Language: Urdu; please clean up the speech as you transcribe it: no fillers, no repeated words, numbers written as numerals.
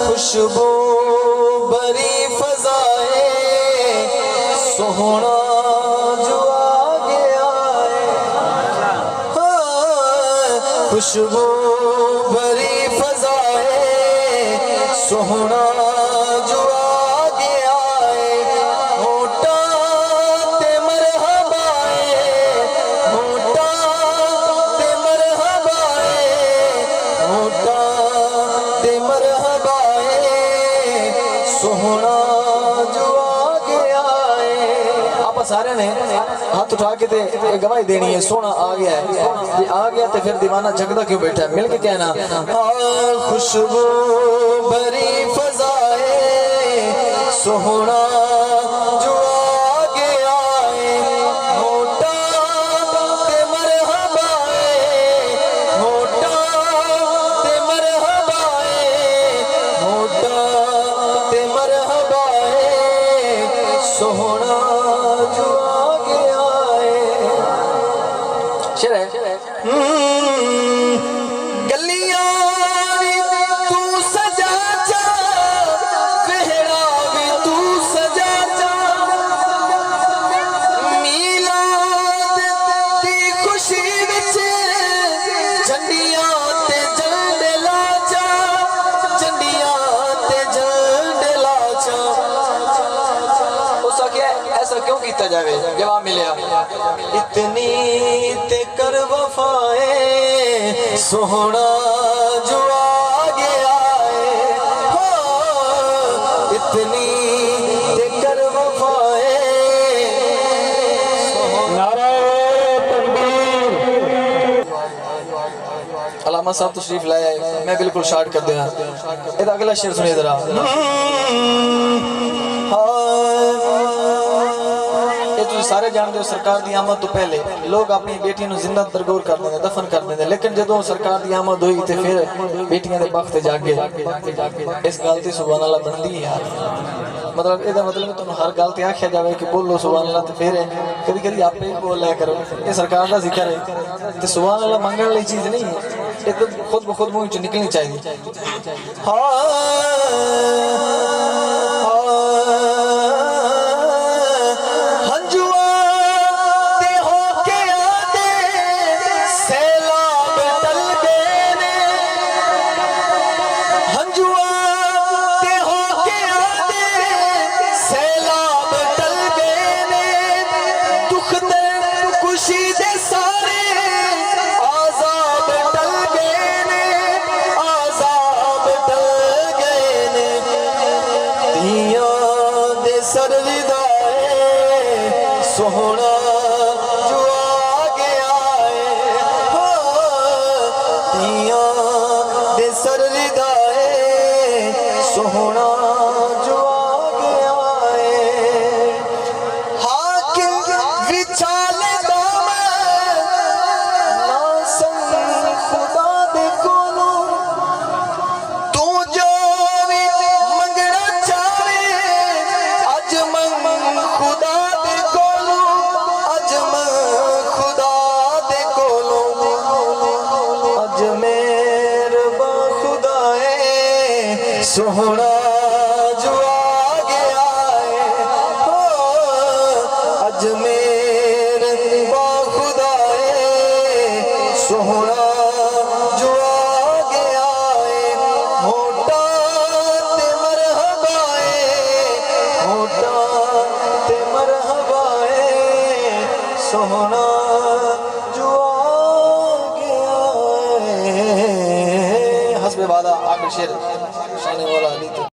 خوشبو بری فضائے سوہنا جو آگے آئے، خوشبو بری فضائے سوہنا جو آگے آئے، ہوٹا تے مرحبائے، ہوٹا تے مرحبائے، ہوٹا تے مرحبائے سوہنا جو آگے آئے۔ آپ سارے نے ہاتھ اٹھا کے تے گواہی دینی ہے، سونا آ گیا ہے، یہ آ گیا تو پھر دیوانہ جھگڑا کیوں بیٹھا ہے؟ مل کے کہنا خوشبو بری فضائے سوہنا جو آگے آئے، ہوٹا تے مرحبائے، ہوٹا تے مرحبائے، ہوٹا تے مرحبائے سوہنا جو آگے آئے۔ شعر ہے گلیاں بھی تو سجا جا، وہڑا بھی تو سجا جا، میلاد دی خوشی وچ جھنڈیاں تے جھنڈے لا جا، جھنڈیاں تے جھنڈے لا جا۔ اس کا کیا ہے؟ ایسا کیوں کیتا جاوے؟ جواب ملیا اتنی تے کر وفائے سوہنا جو آگے آئے، اتنی تے کر وفائے نعرہ تکبیر۔ علامہ صاحب تشریف لائے آئے، میں بالکل شارٹ کر دیا۔ یہ اگلا شعر سنیے ذرا۔ سارے جانتے ہو سرکار دی آمد تو پہلے لوگ اپنی بیٹیاں نو زندہ درگور کر دیں دفن کر دیں، لیکن جدوں سرکار دی آمد ہوئی تے پھر بیٹیاں دے بخت جاگے۔ اس گل تے سبحان اللہ بندی ہے یار، مطلب یہ مطلب تمہیں ہر گل تے آکھیا جاوے کہ بولو سبحان اللہ تے پھر کدی کدی آپ ہی بول لیا کرو، یہ سرکار دا ذکر ہے تے سبحان اللہ منگن والی چیز نہیں ہے، یہ تو خود بخود منہ چوں نکلنی چاہیے۔ سوہنا جو آگے آئے، تیاں دے سر ردائے سوہنا جو آگے آئے، حاکم وچال دامن ناسن خدا دے کولو، تو جو بھی منگنا چاہے اج منگ خدا سوہنا جو آگے آئے، اجمیر با خدائے سوہنا جو آگے آئے، ہوٹا تے مرحبائے، ہوٹا تے مرحبائے سوہنا جو آگے آئے۔ حسب وعدہ آخر شعر شانے والا علی